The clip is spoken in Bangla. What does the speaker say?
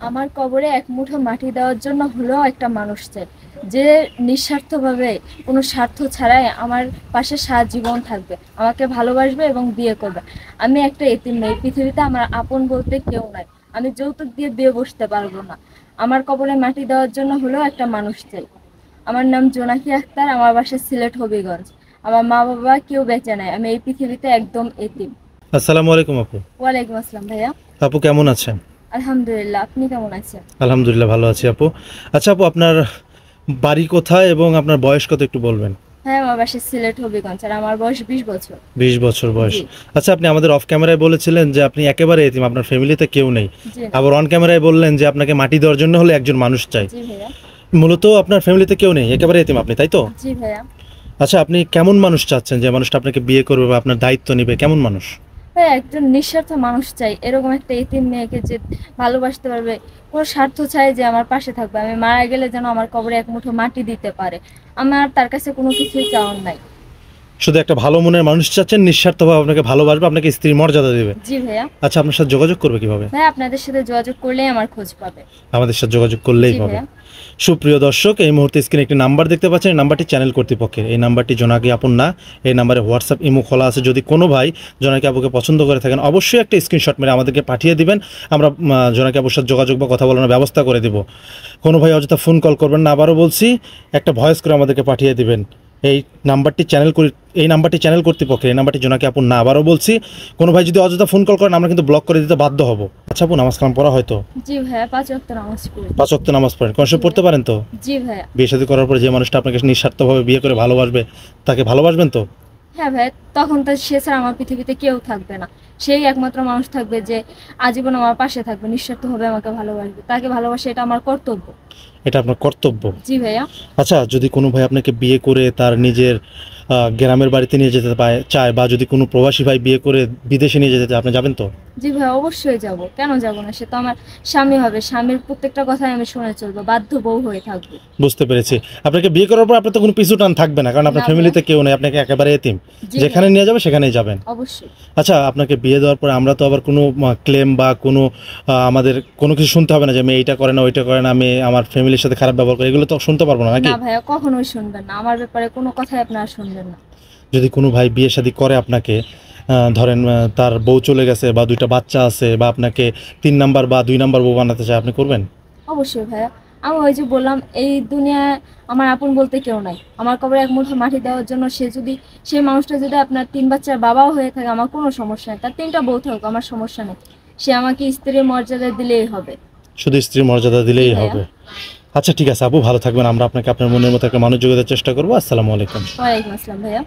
আমার কবরে এক মুঠো মাটি দেওয়ার জন্য হলেও একটা মানুষ চাই, যে নিঃস্বার্থভাবে কোনো স্বার্থ ছাড়াই আমার পাশে সারা জীবন থাকবে, আমাকে ভালোবাসবে এবং বিয়ে করবে। আমি একটা এতিম মেয়ে, পৃথিবীতে আমার আপন বলতে কেউ নাই। আমি যৌতুক দিয়ে বিয়ে বসতে পারবো না। আমার কবরে মাটি দেওয়ার জন্য হলেও একটা মানুষ চাই। আমার নাম জোনাকি আক্তার, আমার বাসা সিলেট হবিগঞ্জ। আমার মা বাবা কেউ বেঁচে নাই, আমি এই পৃথিবীতে একদম এতিম। আসসালামু আলাইকুম আপু। ওয়ালাইকুম আসসালাম ভাইয়া। আপু কেমন আছেন? আলহামদুলিল্লাহ, আপনি কেমন আছেন? আলহামদুলিল্লাহ ভালো আছি আপু। আচ্ছা আপু, আপনার বাড়ি কোথায় এবং আপনার বয়স কত একটু বলবেন? হ্যাঁ, আমার বাসা সিলেট হবিগঞ্জ, আর আমার বয়স 20 বছর। 20 বছর বয়স। জি। আচ্ছা, আপনি আমাদের অফ ক্যামেরায় বলেছিলেন যে আপনি একেবারে এতিম, আপনার ফ্যামিলিতে কেউ নেই। জি না। আবার অন ক্যামেরায় বললেন যে আপনাকে মাটি দেওয়ার জন্য হলে একজন মানুষ চাই। জি ভাইয়া। মূলত আপনার ফ্যামিলিতে কেউ নেই, একেবারে এতিম আপনি, তাই তো? জি ভাইয়া। আচ্ছা, আপনি কেমন মানুষ চাচ্ছেন যে মানুষটা আপনাকে বিয়ে করবে বা আপনার দায়িত্ব নেবে, কেমন মানুষ? ভাইয়া, একজন নিঃস্বার্থ মানুষ চাই, এরকম একটা এতিম মেয়েকে যে ভালোবাসতে পারবে, কোনো স্বার্থ চাই, যে আমার পাশে থাকবে, আমি মারা গেলে যেন আমার কবরে এক মুঠো মাটি দিতে পারে। আমার তার কাছে কোনো কিছুই চাওয়ার নাই। শুধু একটা ভালো মনের মানুষ চাচ্ছেন, নিঃস্বার্থভাবে আপনাকে ভালোবাসবে, আপনাকে স্ত্রীর মর্যাদা দেবে। জি ভাইয়া। আচ্ছা, আপনার সাথে যোগাযোগ করবে কিভাবে? ভাইয়া, আপনাদের সাথে যোগাযোগ করলেই আমার খোঁজ পাবে। আমাদের সাথে যোগাযোগ করলেই জি পাবে। ভাইয়া। সুপ্রিয় দর্শক, এই মুহূর্তে স্ক্রিনে একটি নাম্বার দেখতে পাচ্ছেন, এই নাম্বারটি চ্যানেল কর্তৃপক্ষের। এই নাম্বারটি জোনাকি আপন না, এই নাম্বারে হোয়াটসঅ্যাপ ইমো খোলা আছে। যদি কোনো ভাই জোনাকি আপুকে পছন্দ করে থাকেন, অবশ্যই একটা স্ক্রিনশট মেরে আমাদেরকে পাঠিয়ে দিবেন। আমরা জোনাকি আপুর সাথে যোগাযোগ বা কথা বলানোর ব্যবস্থা করে দিব। কোনো ভাই অযথা ফোন কল করবেন না, আবারও বলছি, একটা ভয়েস করে আমাদেরকে পাঠিয়ে দিবেন। এই নাম্বারটি চ্যানেল কর্তৃপক্ষের, এই নাম্বারটি জোনাকি আপন না, আবারও বলছি, কোনো ভাই যদি অযথা ফোন কল করেন আমরা কিন্তু ব্লক করে দিতে বাধ্য হব। আচ্ছা আপু, নামাজ কালাম পড়া হয়তো? জি ভাইয়া, 5 ওয়াক্ত নামাজ পড়ি। 5 ওয়াক্ত নামাজ পড়েন? কোন সময় পড়তে পারেন তো? জি ভাইয়া। বিয়ে শাদী করার পরে যে মানুষটা আপনাকে নিঃস্বার্থভাবে বিয়ে করে ভালোবাসবে, তাকে ভালোবাসবেন তো? হ্যাঁ ভাই, তখন তো সে ছাড়া আমার পৃথিবীতে কেউ থাকবে না। সেই একমাত্র মানুষ থাকবে যে আজীবন আমার পাশে থাকবে, নিঃস্বার্থভাবে আমাকে ভালোবাসবে। তাকে ভালোবাসা এটা আমার কর্তব্য। এটা আপনার কর্তব্য। জি ভাইয়া। আচ্ছা, যদি কোনো ভাই আপনাকে বিয়ে করে তার নিজের গ্রামের বাড়িতে নিয়ে যেতে চায়, বা যদি কোনো প্রবাসী ভাই বিয়ে করে বিদেশে নিয়ে যেতে চায়, আপনি যাবেন তো? জি ভাইয়া, অবশ্যই যাব, কেন যাব না? সে তো আমার স্বামী হবে, স্বামীর প্রত্যেকটা কথাই আমি শুনে চলবো, বাধ্য বউ হয়ে থাকবো। বুঝতে পেরেছি। আপনাকে বিয়ে করার পর আপনার তো কোনো পিছু টান থাকবে না, কারণ আপনার না ফ্যামিলিতে কেউ নেই, আপনাকে একেবারে এতিম। জি যেখানে ভাইয়া, নিয়ে যাবে সেখানেই যাবেন। অবশ্যই। আচ্ছা, আপনাকে বিয়ে দেওয়ার পরে আমরা তো আবার কোনো ক্লেম বা কোনো আমাদের কোনো কিছু শুনতে হবে না যে আমি এইটা করে না ওইটা করে না, আমি আমার ফ্যামিলির সাথে খারাপ ব্যবহার করি, এগুলো তো শুনতে পারবো না, নাকি? না ভাইয়া, কখনোই শুনবেন না, আমার ব্যাপারে কোনো কথাই আপনারা শুনবেন না। যদি কোনো ভাই বিয়ে শাদী করে আপনাকে, ধরেন তার বউ চলে গেছে বা দুইটা বাচ্চা আছে, বা আপনাকে 3 নাম্বার বা 2 নাম্বার বউ বানাতে চায়, আপনি করবেন? অবশ্যই ভাইয়া। আমি ওই যে বললাম, এই দুনিয়ায় আমার আপন বলতে কেউ নাই। আমার কবরে এক মুঠো মাটি দেওয়ার জন্য সেই মানুষটা যদি আপনার 3 বাচ্চার বাবাও হয়ে থাকে, আমার কোনো সমস্যা নেই। তার 3টা বউ থাকুক, আমার সমস্যা নেই। সে আমাকে স্ত্রীর মর্যাদা দিলেই হবে। শুধু স্ত্রীর মর্যাদা জি দিলেই ভাইয়া। হবে? আচ্ছা ঠিক আছে আপু, ভালো থাকবেন। আমরা আপনাকে আপনার মনের মতো একটা মানুষ যোগাযোগের চেষ্টা করবো। আসসালামু আলাইকুম। ওয়ালাইকুম আসসালাম ভাইয়া।